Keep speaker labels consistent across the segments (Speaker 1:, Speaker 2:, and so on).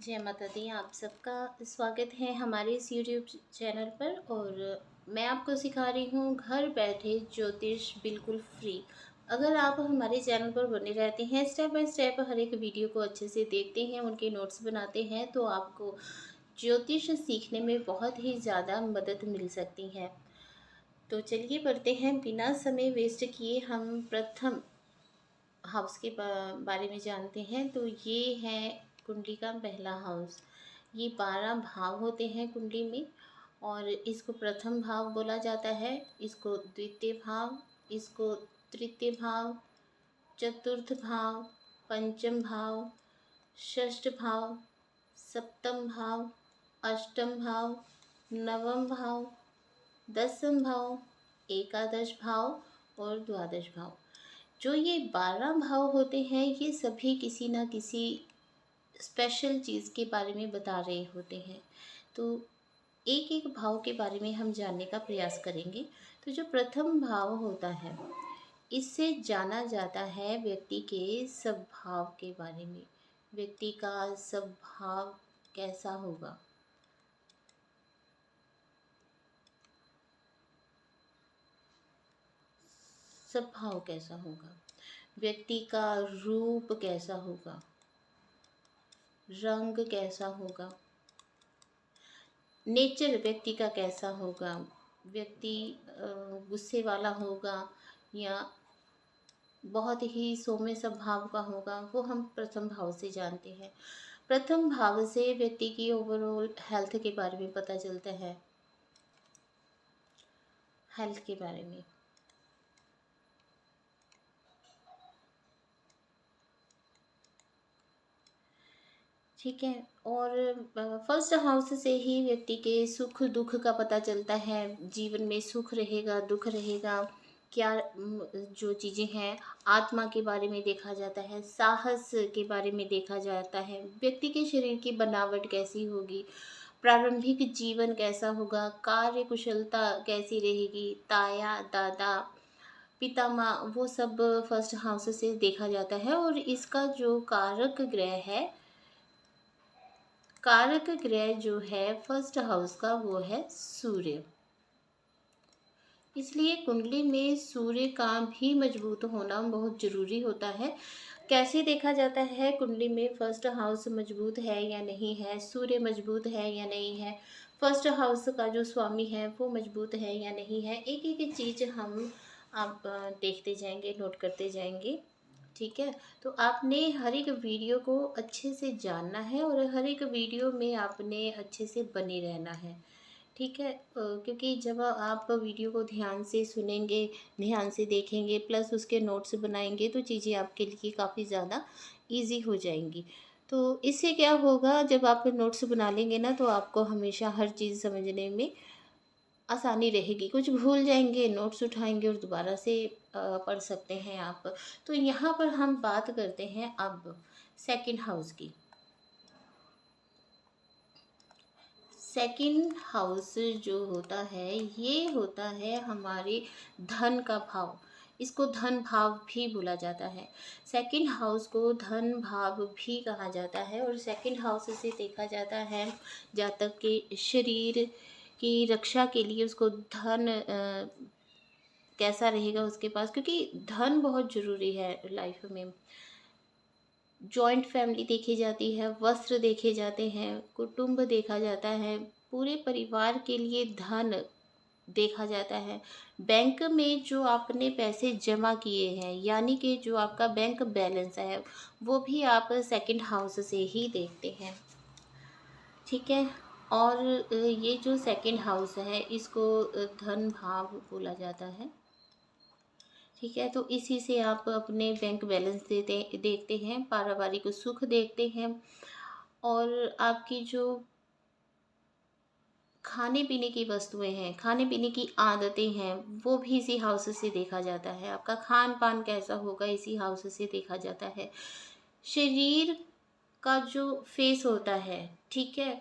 Speaker 1: जय माता दी। आप सबका स्वागत है हमारे इस यूट्यूब चैनल पर। और मैं आपको सिखा रही हूँ घर बैठे ज्योतिष बिल्कुल फ्री। अगर आप हमारे चैनल पर बने रहते हैं, स्टेप बाय स्टेप हर एक वीडियो को अच्छे से देखते हैं, उनके नोट्स बनाते हैं, तो आपको ज्योतिष सीखने में बहुत ही ज़्यादा मदद मिल सकती है। तो चलिए बढ़ते हैं, बिना समय वेस्ट किए हम प्रथम हाउस के बारे में जानते हैं। तो ये है कुंडली का पहला हाउस। ये 12 भाव होते हैं कुंडली में, और इसको प्रथम भाव बोला जाता है, इसको द्वितीय भाव, इसको तृतीय भाव, चतुर्थ भाव, पंचम भाव, षष्ठ भाव, सप्तम भाव, अष्टम भाव, नवम भाव, दसम भाव, एकादश भाव और द्वादश भाव। जो ये 12 भाव होते हैं, ये सभी किसी न किसी स्पेशल चीज़ के बारे में बता रहे होते हैं। तो एक एक भाव के बारे में हम जानने का प्रयास करेंगे। तो जो प्रथम भाव होता है, इससे जाना जाता है व्यक्ति के स्वभाव के बारे में। व्यक्ति का स्वभाव कैसा होगा, स्वभाव कैसा होगा, व्यक्ति का रूप कैसा होगा, रंग कैसा होगा, नेचर व्यक्ति का कैसा होगा, व्यक्ति गुस्से वाला होगा या बहुत ही सौम्य स्वभाव का होगा, वो हम प्रथम भाव से जानते हैं। प्रथम भाव से व्यक्ति की ओवरऑल हेल्थ के बारे में पता चलता है। हेल्थ के बारे में ठीक है। और फर्स्ट हाउस से ही व्यक्ति के सुख दुख का पता चलता है। जीवन में सुख रहेगा, दुख रहेगा, क्या जो चीज़ें हैं, आत्मा के बारे में देखा जाता है, साहस के बारे में देखा जाता है, व्यक्ति के शरीर की बनावट कैसी होगी, प्रारंभिक जीवन कैसा होगा, कार्य कुशलता कैसी रहेगी, ताया दादा पितामह, वो सब फर्स्ट हाउस से देखा जाता है। और इसका जो कारक ग्रह है, कारक ग्रह जो है फर्स्ट हाउस का, वो है सूर्य। इसलिए कुंडली में सूर्य का भी मजबूत होना बहुत जरूरी होता है। कैसे देखा जाता है कुंडली में फर्स्ट हाउस मजबूत है या नहीं है, सूर्य मजबूत है या नहीं है, फर्स्ट हाउस का जो स्वामी है वो मजबूत है या नहीं है, एक एक चीज़ हम आप देखते जाएंगे, नोट करते जाएंगे। ठीक है। तो आपने हर एक वीडियो को अच्छे से जानना है और हर एक वीडियो में आपने अच्छे से बने रहना है। ठीक है। क्योंकि जब आप वीडियो को ध्यान से सुनेंगे, ध्यान से देखेंगे, प्लस उसके नोट्स बनाएंगे, तो चीज़ें आपके लिए काफ़ी ज़्यादा इजी हो जाएंगी। तो इससे क्या होगा, जब आप नोट्स बना लेंगे ना, तो आपको हमेशा हर चीज़ समझने में आसानी रहेगी। कुछ भूल जाएंगे, नोट्स उठाएंगे और दोबारा से पढ़ सकते हैं आप। तो यहाँ पर हम बात करते हैं अब सेकंड हाउस की। सेकंड हाउस जो होता है, ये होता है हमारे धन का भाव। इसको धन भाव भी बोला जाता है। सेकंड हाउस को धन भाव भी कहा जाता है। और सेकंड हाउस से देखा जाता है जातक के शरीर की रक्षा के लिए, उसको धन कैसा रहेगा उसके पास, क्योंकि धन बहुत ज़रूरी है लाइफ में। जॉइंट फैमिली देखी जाती है, वस्त्र देखे जाते हैं, कुटुंब देखा जाता है, पूरे परिवार के लिए धन देखा जाता है। बैंक में जो आपने पैसे जमा किए हैं, यानी कि जो आपका बैंक बैलेंस है, वो भी आप सेकंड हाउस से ही देखते हैं। ठीक है। और ये जो सेकंड हाउस है, इसको धन भाव बोला जाता है। ठीक है। तो इसी से आप अपने बैंक बैलेंस देखते हैं, पारिवारिक सुख देखते हैं, और आपकी जो खाने पीने की वस्तुएं हैं, खाने पीने की आदतें हैं, वो भी इसी हाउस से देखा जाता है। आपका खान पान कैसा होगा, इसी हाउस से देखा जाता है। शरीर का जो फेस होता है, ठीक है,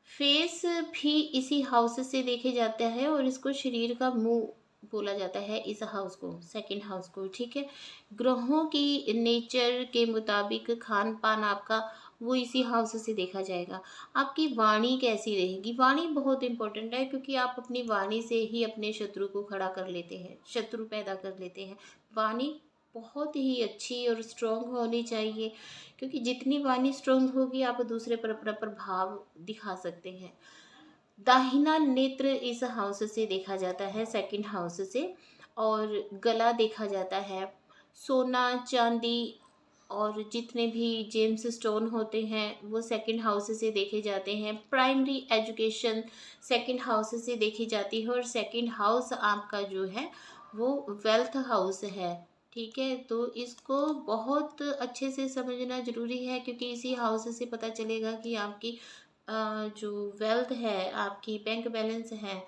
Speaker 1: फेस भी इसी हाउस से देखे जाता है। और इसको शरीर का मुंह बोला जाता है इस हाउस को, सेकंड हाउस को, ठीक है। ग्रहों की नेचर के मुताबिक खान पान आपका वो इसी हाउस से देखा जाएगा। आपकी वाणी कैसी रहेगी, वाणी बहुत इंपॉर्टेंट है, क्योंकि आप अपनी वाणी से ही अपने शत्रु को खड़ा कर लेते हैं, शत्रु पैदा कर लेते हैं। वाणी बहुत ही अच्छी और स्ट्रॉन्ग होनी चाहिए, क्योंकि जितनी वाणी स्ट्रॉन्ग होगी आप दूसरे पर अपना प्रभाव दिखा सकते हैं। दाहिना नेत्र इस हाउस से देखा जाता है, सेकंड हाउस से। और गला देखा जाता है। सोना चांदी और जितने भी जेम्स स्टोन होते हैं वो सेकंड हाउस से देखे जाते हैं। प्राइमरी एजुकेशन सेकंड हाउस से देखी जाती है, और सेकंड हाउस आपका जो है वो वेल्थ हाउस है, ठीक है। तो इसको बहुत अच्छे से समझना ज़रूरी है, क्योंकि इसी हाउस से पता चलेगा कि आपकी जो वेल्थ है, आपकी बैंक बैलेंस है,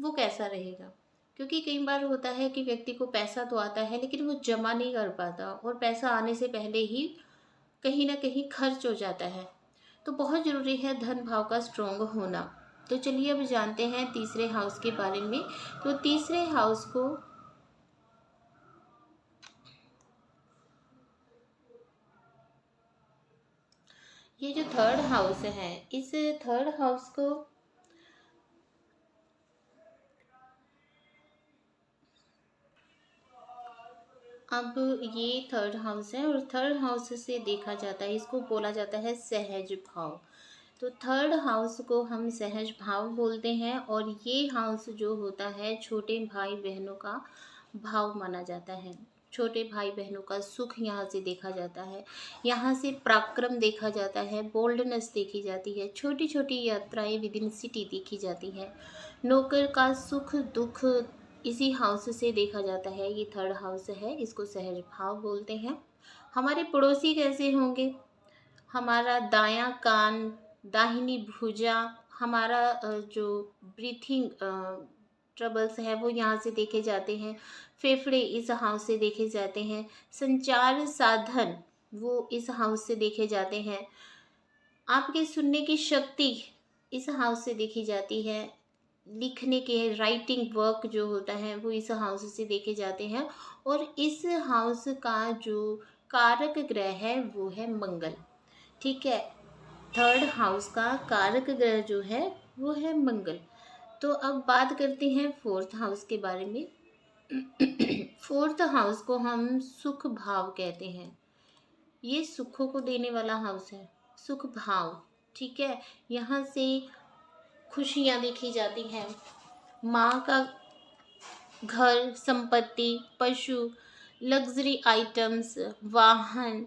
Speaker 1: वो कैसा रहेगा। क्योंकि कई बार होता है कि व्यक्ति को पैसा तो आता है लेकिन वो जमा नहीं कर पाता, और पैसा आने से पहले ही कहीं ना कहीं खर्च हो जाता है। तो बहुत ज़रूरी है धन भाव का स्ट्रॉन्ग होना। तो चलिए अब जानते हैं तीसरे हाउस के बारे में। तो तीसरे हाउस को, ये जो थर्ड हाउस है, इस थर्ड हाउस को, अब ये थर्ड हाउस है और थर्ड हाउस से देखा जाता है, इसको बोला जाता है सहज भाव। तो थर्ड हाउस को हम सहज भाव बोलते हैं, और ये हाउस जो होता है छोटे भाई बहनों का भाव माना जाता है। छोटे भाई बहनों का सुख यहाँ से देखा जाता है। यहाँ से पराक्रम देखा जाता है, बोल्डनेस देखी जाती है, छोटी छोटी यात्राएं विद इन सिटी देखी जाती है। नौकर का सुख दुख इसी हाउस से देखा जाता है। ये थर्ड हाउस है, इसको सहज भाव बोलते हैं। हमारे पड़ोसी कैसे होंगे, हमारा दायां कान, दाहिनी भुजा, हमारा जो ब्रीथिंग ट्रबल्स है वो यहाँ से देखे जाते हैं। फेफड़े इस हाउस से देखे जाते हैं। संचार साधन वो इस हाउस से देखे जाते हैं। आपके सुनने की शक्ति इस हाउस से देखी जाती है। लिखने के राइटिंग वर्क जो होता है वो इस हाउस से देखे जाते हैं। और इस हाउस का जो कारक ग्रह है वो है मंगल, ठीक है। थर्ड हाउस का कारक ग्रह जो है वो है मंगल। तो अब बात करते हैं फोर्थ हाउस के बारे में। फोर्थ हाउस को हम सुख भाव कहते हैं। ये सुखों को देने वाला हाउस है, सुख भाव, ठीक है। यहाँ से खुशियाँ देखी जाती हैं। माँ का घर, संपत्ति, पशु, लग्जरी आइटम्स, वाहन,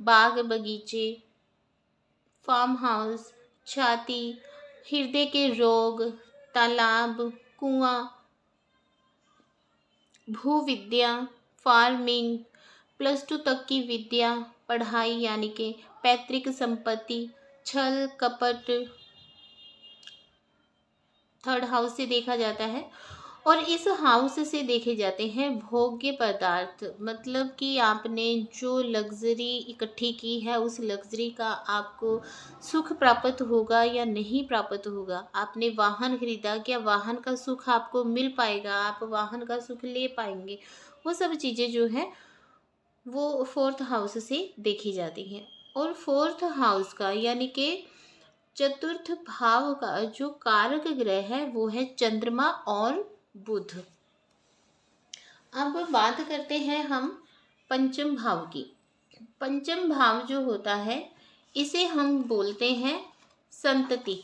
Speaker 1: बाग बगीचे, फार्म हाउस, छाती, हृदय के रोग, तालाब, कुआं, भूविद्या, फार्मिंग, +2 तक की विद्या, पढ़ाई यानी कि पैतृक संपत्ति, छल कपट थर्ड हाउस से देखा जाता है। और इस हाउस से देखे जाते हैं भोग्य पदार्थ, मतलब कि आपने जो लग्जरी इकट्ठी की है उस लग्जरी का आपको सुख प्राप्त होगा या नहीं प्राप्त होगा। आपने वाहन खरीदा, क्या वाहन का सुख आपको मिल पाएगा, आप वाहन का सुख ले पाएंगे, वो सब चीज़ें जो है वो फोर्थ हाउस से देखी जाती हैं। और फोर्थ हाउस का यानी कि चतुर्थ भाव का जो कारक ग्रह है वो है चंद्रमा और बुध। अब बात करते हैं हम पंचम भाव की। पंचम भाव जो होता है इसे हम बोलते हैं संतति,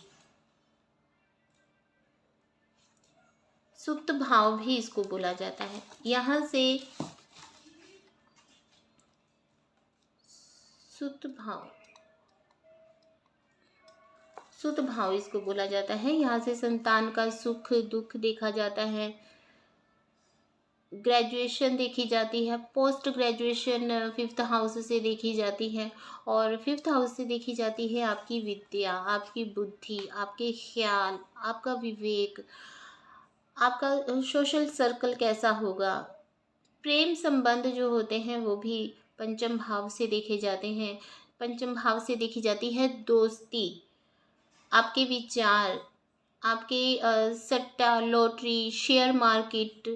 Speaker 1: सुप्त भाव भी इसको बोला जाता है। यहाँ से सुप्त भाव, सुत भाव इसको बोला जाता है। यहाँ से संतान का सुख दुख देखा जाता है। ग्रेजुएशन देखी जाती है। पोस्ट ग्रेजुएशन फिफ्थ हाउस से देखी जाती है। और फिफ्थ हाउस से देखी जाती है आपकी विद्या, आपकी बुद्धि, आपके ख्याल, आपका विवेक, आपका सोशल सर्कल कैसा होगा। प्रेम संबंध जो होते हैं वो भी पंचम भाव से देखे जाते हैं। पंचम भाव से देखी जाती है दोस्ती, आपके विचार, आपके सट्टा लॉटरी शेयर मार्केट,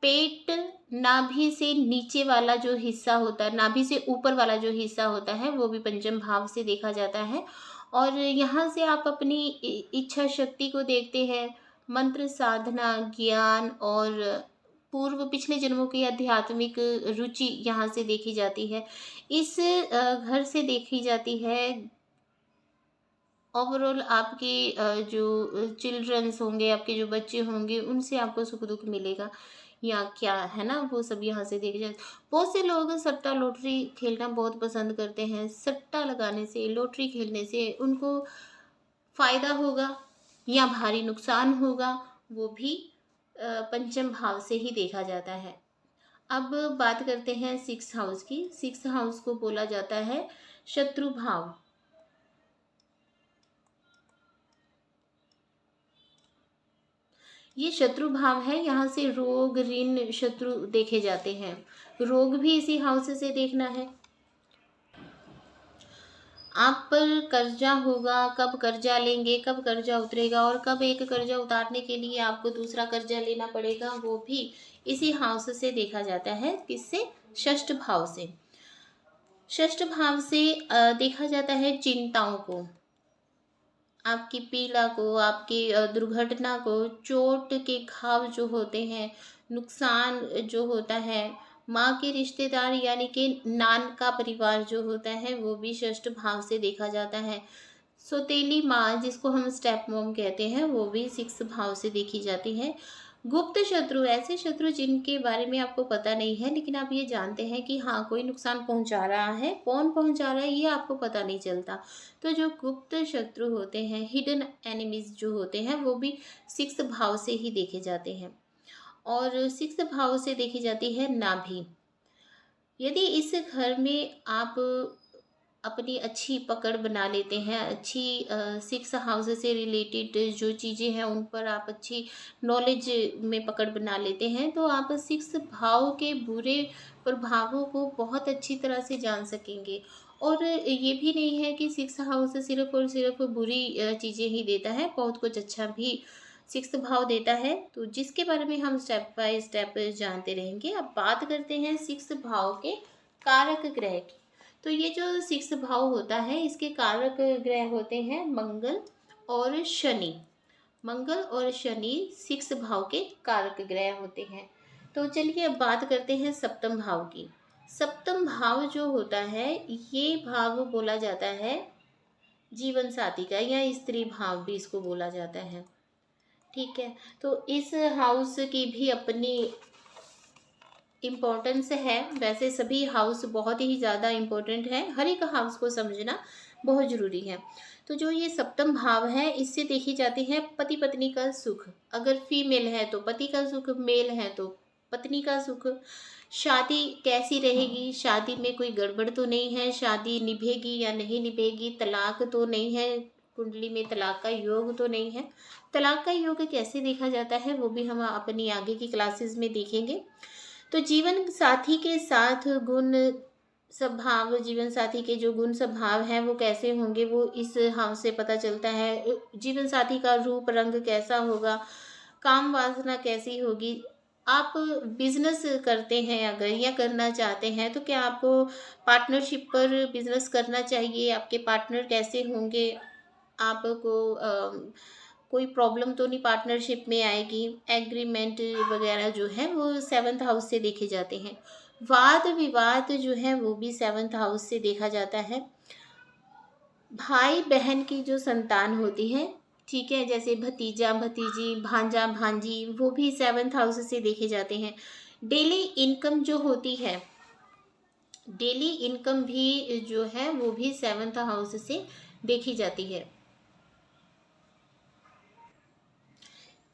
Speaker 1: पेट, नाभि से नीचे वाला जो हिस्सा होता है, नाभि से ऊपर वाला जो हिस्सा होता है, वो भी पंचम भाव से देखा जाता है। और यहाँ से आप अपनी इच्छा शक्ति को देखते हैं, मंत्र साधना, ज्ञान और पूर्व पिछले जन्मों की आध्यात्मिक रुचि यहाँ से देखी जाती है। इस घर से देखी जाती है ओवरऑल आपके जो चिल्ड्रंस होंगे, आपके जो बच्चे होंगे, उनसे आपको सुख-दुःख मिलेगा या क्या, है ना? वो सब यहाँ से देखे जाए। बहुत से लोग सट्टा लॉटरी खेलना बहुत पसंद करते हैं। सट्टा लगाने से, लॉटरी खेलने से उनको फ़ायदा होगा या भारी नुकसान होगा, वो भी पंचम भाव से ही देखा जाता है। अब बात करते हैं 6th हाउस की। 6th हाउस को बोला जाता है शत्रु भाव। ये शत्रु भाव है, यहाँ से रोग, ऋण, शत्रु देखे जाते हैं। रोग भी इसी हाउस से देखना है। आप पर कर्जा होगा, कब कर्जा लेंगे, कब कर्जा उतरेगा और कब एक कर्जा उतारने के लिए आपको दूसरा कर्जा लेना पड़ेगा, वो भी इसी हाउस से देखा जाता है। किससे? षष्ठ भाव से। षष्ठ भाव से देखा जाता है चिंताओं को, आपकी पीड़ा को, आपकी दुर्घटना को, चोट के घाव जो होते हैं, नुकसान जो होता है, माँ के रिश्तेदार यानी कि नान का परिवार जो होता है, वो भी षष्ठ भाव से देखा जाता है। सौतेली माँ जिसको हम स्टेप मॉम कहते हैं, वो भी 6th भाव से देखी जाती है। गुप्त शत्रु, ऐसे शत्रु जिनके बारे में आपको पता नहीं है, लेकिन आप ये जानते हैं कि हाँ, कोई नुकसान पहुंचा रहा है। कौन पहुंचा रहा है ये आपको पता नहीं चलता। तो जो गुप्त शत्रु होते हैं, हिडन एनिमीज जो होते हैं, वो भी 6th भाव से ही देखे जाते हैं। और 6th भाव से देखी जाती है नाभि। यदि इस घर में आप अपनी अच्छी पकड़ बना लेते हैं, अच्छी 6th हाउस से रिलेटेड जो चीज़ें हैं उन पर आप अच्छी नॉलेज में पकड़ बना लेते हैं, तो आप 6th भाव के बुरे प्रभावों को बहुत अच्छी तरह से जान सकेंगे। और ये भी नहीं है कि 6th हाउस सिर्फ और सिर्फ बुरी चीज़ें ही देता है, बहुत कुछ अच्छा भी 6th भाव देता है। तो जिसके बारे में हम स्टेप बाय स्टेप जानते रहेंगे। अब बात करते हैं 6th भाव के कारक ग्रह की। तो ये जो 6th भाव होता है, इसके कारक ग्रह होते हैं मंगल और शनि। मंगल और शनि 6th भाव के कारक ग्रह होते हैं। तो चलिए अब बात करते हैं सप्तम भाव की। सप्तम भाव जो होता है, ये भाव बोला जाता है जीवन साथी का, या स्त्री भाव भी इसको बोला जाता है। ठीक है, तो इस हाउस की भी अपनी इम्पोर्टेंस है। वैसे सभी हाउस बहुत ही ज़्यादा इम्पोर्टेंट है, हर एक हाउस को समझना बहुत ज़रूरी है। तो जो ये सप्तम भाव है, इससे देखी जाती है पति पत्नी का सुख। अगर फीमेल है तो पति का सुख, मेल है तो पत्नी का सुख। शादी कैसी रहेगी, शादी में कोई गड़बड़ तो नहीं है, शादी निभेगी या नहीं निभेगी, तलाक तो नहीं है, कुंडली में तलाक का योग तो नहीं है। तलाक का योग कैसे देखा जाता है वो भी हम अपनी आगे की क्लासेस में देखेंगे। तो जीवन साथी के साथ गुण स्वभाव, जीवन साथी के जो गुण स्वभाव हैं वो कैसे होंगे, वो इस हाउस से पता चलता है। जीवन साथी का रूप रंग कैसा होगा, काम वासना कैसी होगी। आप बिजनेस करते हैं अगर या करना चाहते हैं, तो क्या आपको पार्टनरशिप पर बिजनेस करना चाहिए, आपके पार्टनर कैसे होंगे, आपको कोई प्रॉब्लम तो नहीं पार्टनरशिप में आएगी। एग्रीमेंट वगैरह जो है वो 7th हाउस से देखे जाते हैं। वाद विवाद जो है वो भी 7th हाउस से देखा जाता है। भाई बहन की जो संतान होती है, ठीक है, जैसे भतीजा भतीजी, भांजा भांजी, वो भी 7th हाउस से देखे जाते हैं। डेली इनकम जो होती है, डेली इनकम भी जो है वो भी 7th हाउस से देखी जाती है।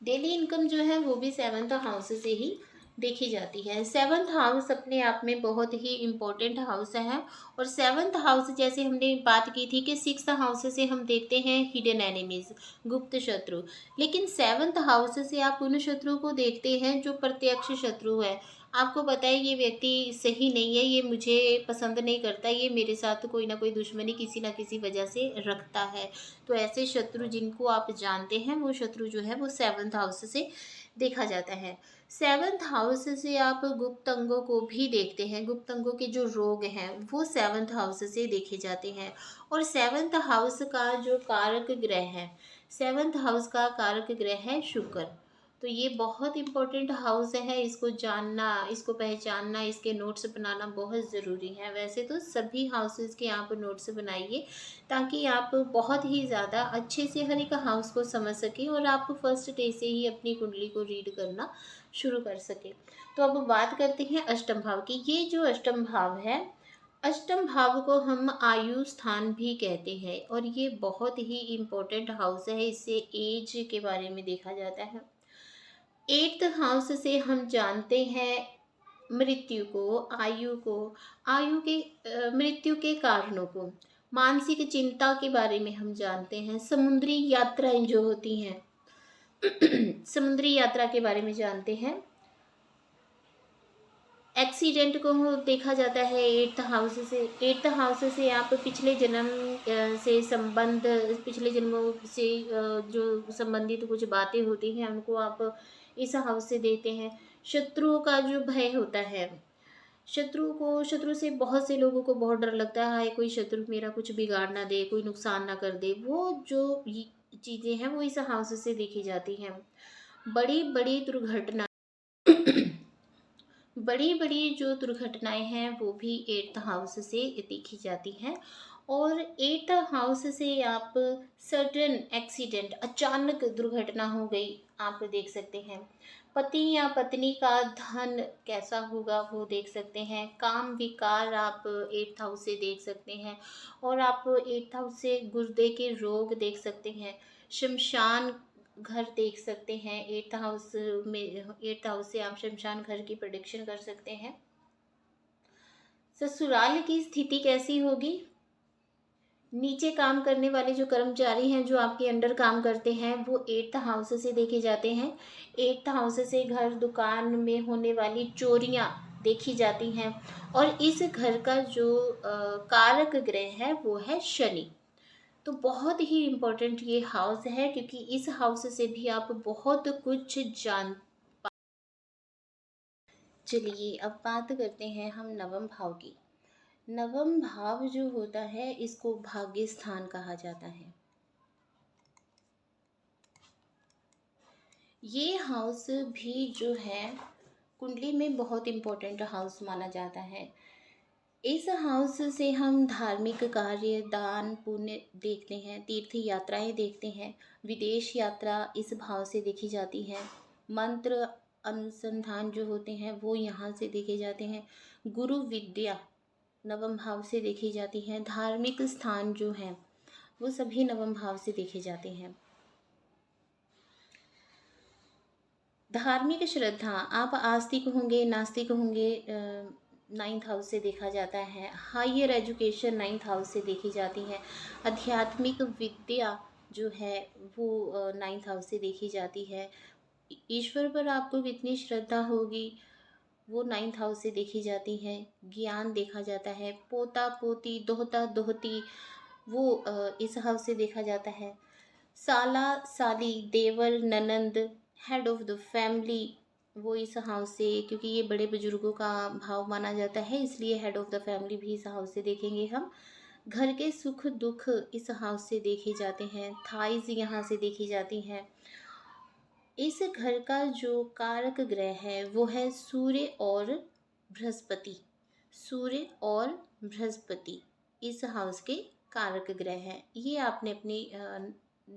Speaker 1: डेली इनकम जो है वो भी 7th हाउस से ही देखी जाती है। 7th हाउस अपने आप में बहुत ही इम्पोर्टेंट हाउस है। और 7th हाउस जैसे हमने बात की थी कि 6th हाउस से हम देखते हैं हिडन एनिमीज, गुप्त शत्रु, लेकिन 7th हाउस से आप उन शत्रु को देखते हैं जो प्रत्यक्ष शत्रु है। आपको पता है ये व्यक्ति सही नहीं है, ये मुझे पसंद नहीं करता, ये मेरे साथ कोई ना कोई दुश्मनी किसी ना किसी वजह से रखता है। तो ऐसे शत्रु जिनको आप जानते हैं, वो शत्रु जो है वो 7th हाउस से देखा जाता है। सेवंथ हाउस से आप गुप्त अंगों को भी देखते हैं, गुप्त अंगों के जो रोग हैं वो सेवंथ हाउस से देखे जाते हैं। और सेवंथ हाउस का जो कारक ग्रह है, सेवंथ हाउस का कारक ग्रह है शुक्र। तो ये बहुत इम्पोर्टेंट हाउस है, इसको जानना, इसको पहचानना, इसके नोट्स बनाना बहुत ज़रूरी है। वैसे तो सभी हाउसेस के आप नोट्स बनाइए ताकि आप बहुत ही ज़्यादा अच्छे से हर एक हाउस को समझ सकें और आप फर्स्ट डे से ही अपनी कुंडली को रीड करना शुरू कर सकें। तो अब बात करते हैं अष्टम भाव की। ये जो अष्टम भाव है, अष्टम भाव को हम आयु स्थान भी कहते हैं और ये बहुत ही इम्पोर्टेंट हाउस है। इससे एज के बारे में देखा जाता है। एट्थ हाउस से हम जानते हैं मृत्यु को, आयु को, आयु के मृत्यु के कारणों को, मानसिक चिंता के बारे में हम जानते हैं, समुद्री यात्राएं जो होती हैं समुद्री यात्रा के बारे में जानते हैं। एक्सीडेंट को देखा जाता है एट्थ हाउस से। एट्थ हाउस से आप पिछले जन्म से संबंध, पिछले जन्मों से जो संबंधित कुछ बातें होती हैं उनको आप इस हाउस से देखते हैं। शत्रुओं का जो भय होता है, शत्रु से बहुत से लोगों को बहुत डर लगता है, कोई शत्रु मेरा कुछ बिगाड़ ना दे, कोई नुकसान ना कर दे, वो जो चीज़ें हैं वो इस हाउस से देखी जाती हैं। बड़ी बड़ी दुर्घटना बड़ी बड़ी जो दुर्घटनाएं हैं वो भी एट्थ हाउस से देखी जाती हैं। और एट्थ हाउस से आप सडन एक्सीडेंट, अचानक दुर्घटना हो गई, आप देख सकते हैं। पति या पत्नी का धन कैसा होगा वो देख सकते हैं। काम विकार आप एट्थ हाउस से देख सकते हैं। और आप एट्थ हाउस से गुर्दे के रोग देख सकते हैं। शमशान घर देख सकते हैं। एट्थ हाउस में, एट्थ हाउस से आप शमशान घर की प्रेडिक्शन कर सकते हैं। ससुराल की स्थिति कैसी होगी, नीचे काम करने वाले जो कर्मचारी हैं जो आपके अंडर काम करते हैं वो एट्थ हाउस से देखे जाते हैं। एट्थ हाउस से घर दुकान में होने वाली चोरियां देखी जाती हैं। और इस घर का जो कारक ग्रह है वो है शनि। तो बहुत ही इम्पोर्टेंट ये हाउस है क्योंकि इस हाउस से भी आप बहुत कुछ जान। चलिए अब बात करते हैं हम नवम भाव की। नवम भाव जो होता है इसको भाग्य स्थान कहा जाता है। ये हाउस भी जो है कुंडली में बहुत इम्पोर्टेंट हाउस माना जाता है। इस हाउस से हम धार्मिक कार्य, दान पुण्य देखते हैं, तीर्थ यात्राएं देखते हैं। विदेश यात्रा इस भाव से देखी जाती है। मंत्र अनुसंधान जो होते हैं वो यहाँ से देखे जाते हैं। गुरु विद्या नवम भाव से देखी जाती है। धार्मिक स्थान जो हैं वो सभी नवम भाव से देखे जाते हैं। धार्मिक श्रद्धा, आप आस्तिक होंगे नास्तिक होंगे, नाइन्थ हाउस से देखा जाता है। हायर एजुकेशन नाइन्थ हाउस से देखी जाती है। आध्यात्मिक विद्या जो है वो नाइन्थ हाउस से देखी जाती है। ईश्वर पर आपको कितनी श्रद्धा होगी वो नाइन्थ हाउस से देखी जाती है। ज्ञान देखा जाता है। पोता पोती, दोहता दोहती वो इस हाउस से देखा जाता है। साला साली, देवर ननंद, हेड ऑफ द फैमिली वो इस हाउस से, क्योंकि ये बड़े बुजुर्गों का भाव माना जाता है इसलिए हेड ऑफ द फैमिली भी इस हाउस से देखेंगे हम। घर के सुख दुख इस हाउस से देखे जाते हैं। थाइज यहाँ से देखी जाती हैं। इस घर का जो कारक ग्रह है वो है सूर्य और बृहस्पति। सूर्य और बृहस्पति इस हाउस के कारक ग्रह हैं। ये आपने अपनी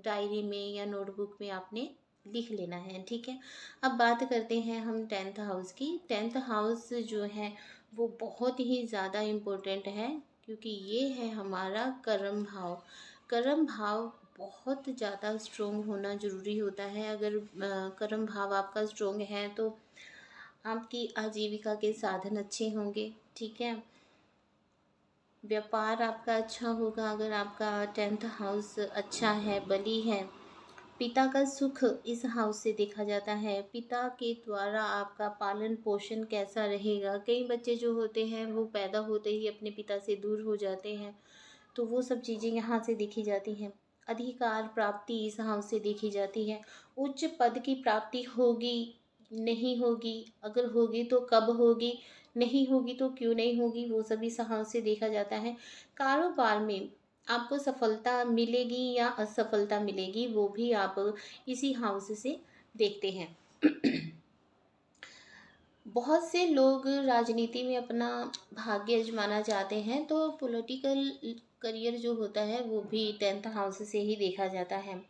Speaker 1: डायरी में या नोटबुक में आपने लिख लेना है, ठीक है। अब बात करते हैं हम टेंथ हाउस की। टेंथ हाउस जो है वो बहुत ही ज़्यादा इम्पोर्टेंट है क्योंकि ये है हमारा कर्म भाव। कर्म भाव बहुत ज़्यादा स्ट्रोंग होना ज़रूरी होता है। अगर कर्म भाव आपका स्ट्रोंग है तो आपकी आजीविका के साधन अच्छे होंगे, ठीक है। व्यापार आपका अच्छा होगा अगर आपका टेंथ हाउस अच्छा है, बली है। पिता का सुख इस हाउस से देखा जाता है। पिता के द्वारा आपका पालन पोषण कैसा रहेगा। कई बच्चे जो होते हैं वो पैदा होते ही अपने पिता से दूर हो जाते हैं, तो वो सब चीज़ें यहाँ से देखी जाती हैं। अधिकार प्राप्ति इस हाउस से देखी जाती है। उच्च पद की प्राप्ति होगी, नहीं होगी, अगर होगी तो कब होगी, नहीं होगी तो क्यों नहीं होगी, वो सभी इस हाउस से देखा जाता है। कारोबार में आपको सफलता मिलेगी या असफलता मिलेगी, वो भी आप इसी हाउस से देखते हैं। बहुत से लोग राजनीति में अपना भाग्य आजमाना चाहते हैं, तो पॉलिटिकल करियर जो होता है वो भी 10th हाउस से ही देखा जाता है।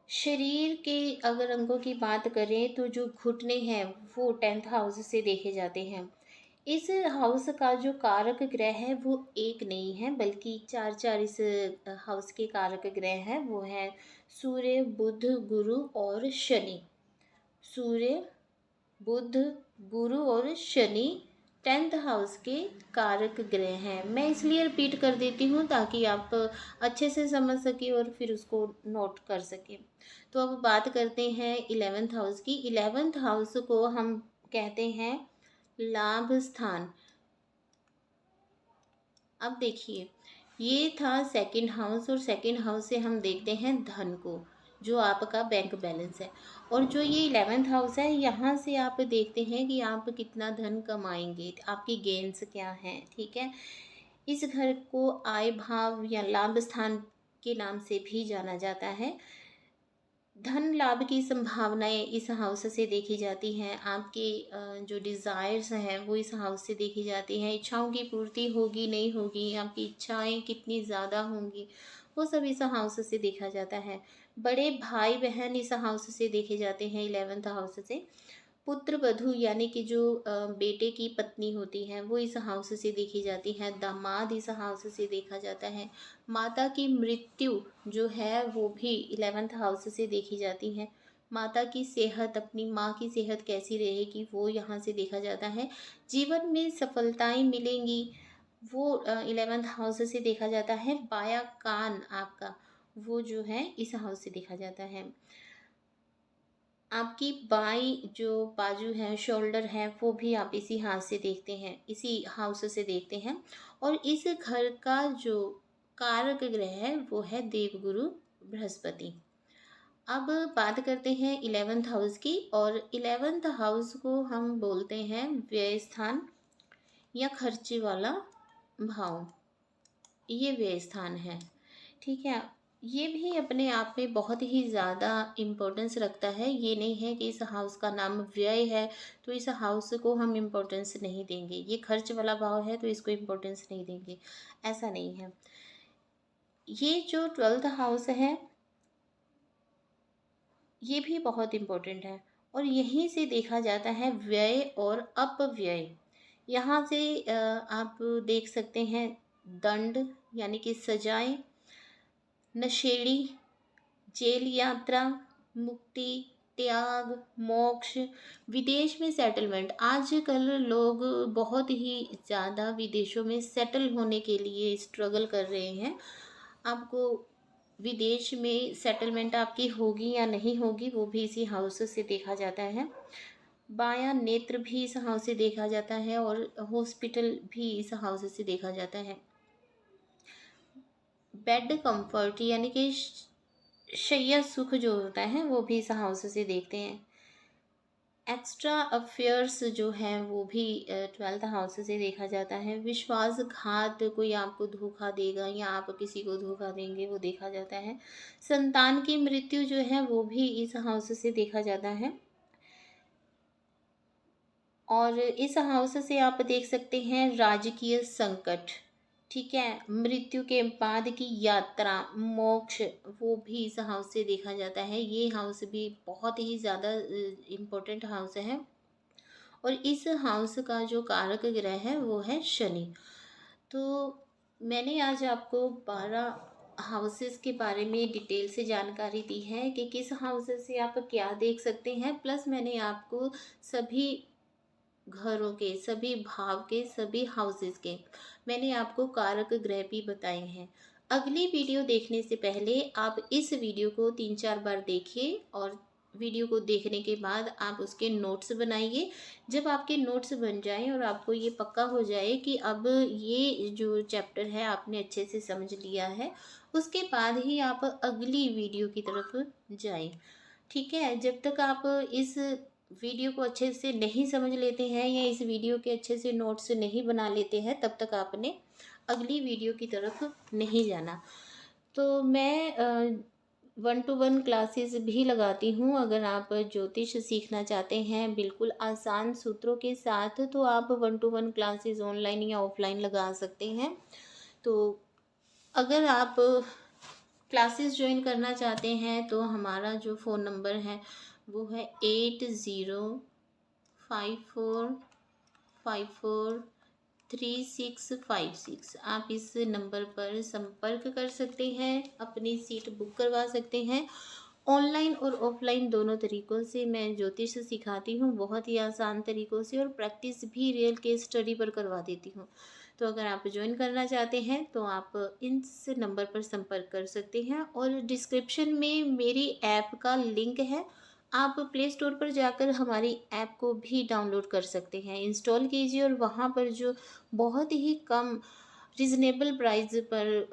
Speaker 1: शरीर के अगर अंगों की बात करें तो जो घुटने हैं वो 10th हाउस से देखे जाते हैं। इस हाउस का जो कारक ग्रह है वो एक नहीं है, बल्कि चार चार इस हाउस के कारक ग्रह हैं। वो हैं सूर्य, बुध, गुरु और शनि। सूर्य, बुध, गुरु और शनि 10th हाउस के कारक ग्रह हैं। मैं इसलिए रिपीट कर देती हूँ ताकि आप अच्छे से समझ सकें और फिर उसको नोट कर सकें। तो अब बात करते हैं 11th हाउस की। 11th हाउस को हम कहते हैं लाभ स्थान। अब देखिए, ये था सेकंड हाउस, और सेकंड हाउस से हम देखते हैं धन को, जो आपका बैंक बैलेंस है। और जो ये 11th हाउस है, यहाँ से आप देखते हैं कि आप कितना धन कमाएंगे, आपकी गेन्स क्या हैं, ठीक है। इस घर को आय भाव या लाभ स्थान के नाम से भी जाना जाता है। धन लाभ की संभावनाएं इस हाउस से देखी जाती हैं। आपके जो डिज़ायर्स हैं वो इस हाउस से देखी जाती हैं। इच्छाओं की पूर्ति होगी, नहीं होगी, आपकी इच्छाएं कितनी ज़्यादा होंगी, वो सब इस हाउस से देखा जाता है। बड़े भाई बहन इस हाउस से देखे जाते हैं 11th हाउस से। पुत्र वधू यानी कि जो बेटे की पत्नी होती है वो इस हाउस से देखी जाती है। दामाद इस हाउस से देखा जाता है। माता की मृत्यु जो है वो भी 11th हाउस से देखी जाती है। माता की सेहत, अपनी माँ की सेहत कैसी रहेगी, वो यहाँ से देखा जाता है। जीवन में सफलताएं मिलेंगी, वो 11th हाउस से देखा जाता है। बायां कान आपका, वो जो है इस हाउस से देखा जाता है। आपकी बाई जो बाजू है, शोल्डर है, वो भी आप इसी हाथ से देखते हैं, इसी हाउस से देखते हैं। और इस घर का जो कारक ग्रह है वो है देवगुरु बृहस्पति। अब बात करते हैं 11th हाउस की, और 11th हाउस को हम बोलते हैं व्यय स्थान या खर्चे वाला भाव। ये व्यय स्थान है, ठीक है। ये भी अपने आप में बहुत ही ज़्यादा इम्पोर्टेंस रखता है। ये नहीं है कि इस हाउस का नाम व्यय है तो इस हाउस को हम इम्पोर्टेंस नहीं देंगे, ये खर्च वाला भाव है तो इसको इम्पोर्टेंस नहीं देंगे, ऐसा नहीं है। ये जो 12th हाउस है ये भी बहुत इम्पोर्टेंट है, और यहीं से देखा जाता है व्यय और अपव्यय। यहाँ से आप देख सकते हैं दंड यानी कि सजाएं, नशेड़ी, जेल यात्रा, मुक्ति, त्याग, मोक्ष, विदेश में सेटलमेंट। आजकल लोग बहुत ही ज़्यादा विदेशों में सेटल होने के लिए स्ट्रगल कर रहे हैं। आपको विदेश में सेटलमेंट आपकी होगी या नहीं होगी, वो भी इसी हाउस से देखा जाता है। बायां नेत्र भी इस हाउस से देखा जाता है, और हॉस्पिटल भी इस हाउस से देखा जाता है। बेड कंफर्ट यानी कि शैया सुख जो होता है वो भी इस हाउस से देखते हैं। एक्स्ट्रा अफेयर्स जो हैं वो भी 12th हाउस से देखा जाता है। विश्वासघात, कोई आपको धोखा देगा या आप किसी को धोखा देंगे, वो देखा जाता है। संतान की मृत्यु जो है वो भी इस हाउस से देखा जाता है। और इस हाउस से आप देख सकते हैं राजकीय संकट, ठीक है, मृत्यु के बाद की यात्रा, मोक्ष, वो भी इस हाउस से देखा जाता है। ये हाउस भी बहुत ही ज़्यादा इम्पोर्टेंट हाउस है। और इस हाउस का जो कारक ग्रह है वो है शनि। तो मैंने आज आपको 12 हाउसेस के बारे में डिटेल से जानकारी दी है कि किस हाउस से आप क्या देख सकते हैं, प्लस मैंने आपको सभी घरों के, सभी भाव के, सभी हाउसेस के मैंने आपको कारक ग्रह भी बताए हैं। अगली वीडियो देखने से पहले आप इस वीडियो को 3-4 बार देखिए और वीडियो को देखने के बाद आप उसके नोट्स बनाइए। जब आपके नोट्स बन जाएँ और आपको ये पक्का हो जाए कि अब ये जो चैप्टर है आपने अच्छे से समझ लिया है, उसके बाद ही आप अगली वीडियो की तरफ जाएँ। ठीक है? जब तक आप इस वीडियो को अच्छे से नहीं समझ लेते हैं या इस वीडियो के अच्छे से नोट्स नहीं बना लेते हैं, तब तक आपने अगली वीडियो की तरफ नहीं जाना। तो मैं 1 टू 1 क्लासेस भी लगाती हूँ। अगर आप ज्योतिष सीखना चाहते हैं बिल्कुल आसान सूत्रों के साथ, तो आप 1 टू 1 क्लासेस ऑनलाइन या ऑफलाइन लगा सकते हैं। तो अगर आप क्लासेस जॉइन करना चाहते हैं तो हमारा जो फ़ोन नंबर है वो है 8054543656। आप इस नंबर पर संपर्क कर सकते हैं, अपनी सीट बुक करवा सकते हैं। ऑनलाइन और ऑफलाइन दोनों तरीक़ों से मैं ज्योतिष सिखाती हूँ, बहुत ही आसान तरीक़ों से, और प्रैक्टिस भी रियल केस स्टडी पर करवा देती हूँ। तो अगर आप जॉइन करना चाहते हैं तो आप इस नंबर पर संपर्क कर सकते हैं, और डिस्क्रिप्शन में मेरी ऐप का लिंक है। आप प्ले स्टोर पर जाकर हमारी ऐप को भी डाउनलोड कर सकते हैं, इंस्टॉल कीजिए, और वहाँ पर जो बहुत ही कम रीज़नेबल प्राइस पर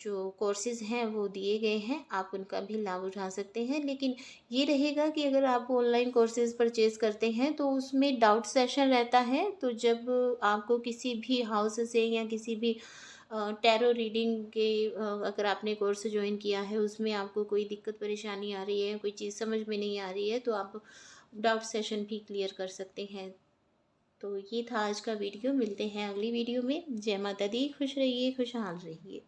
Speaker 1: जो कोर्सेज़ हैं वो दिए गए हैं, आप उनका भी लाभ उठा सकते हैं। लेकिन ये रहेगा कि अगर आप ऑनलाइन कोर्सेज़ परचेज़ करते हैं तो उसमें डाउट सेशन रहता है। तो जब आपको किसी भी हाउस से या किसी भी टैरो रीडिंग के अगर आपने कोर्स जॉइन किया है, उसमें आपको कोई दिक्कत परेशानी आ रही है, कोई चीज़ समझ में नहीं आ रही है, तो आप डाउट सेशन भी क्लियर कर सकते हैं। तो ये था आज का वीडियो। मिलते हैं अगली वीडियो में। जय माता दी। खुश रहिए, खुशहाल रहिए।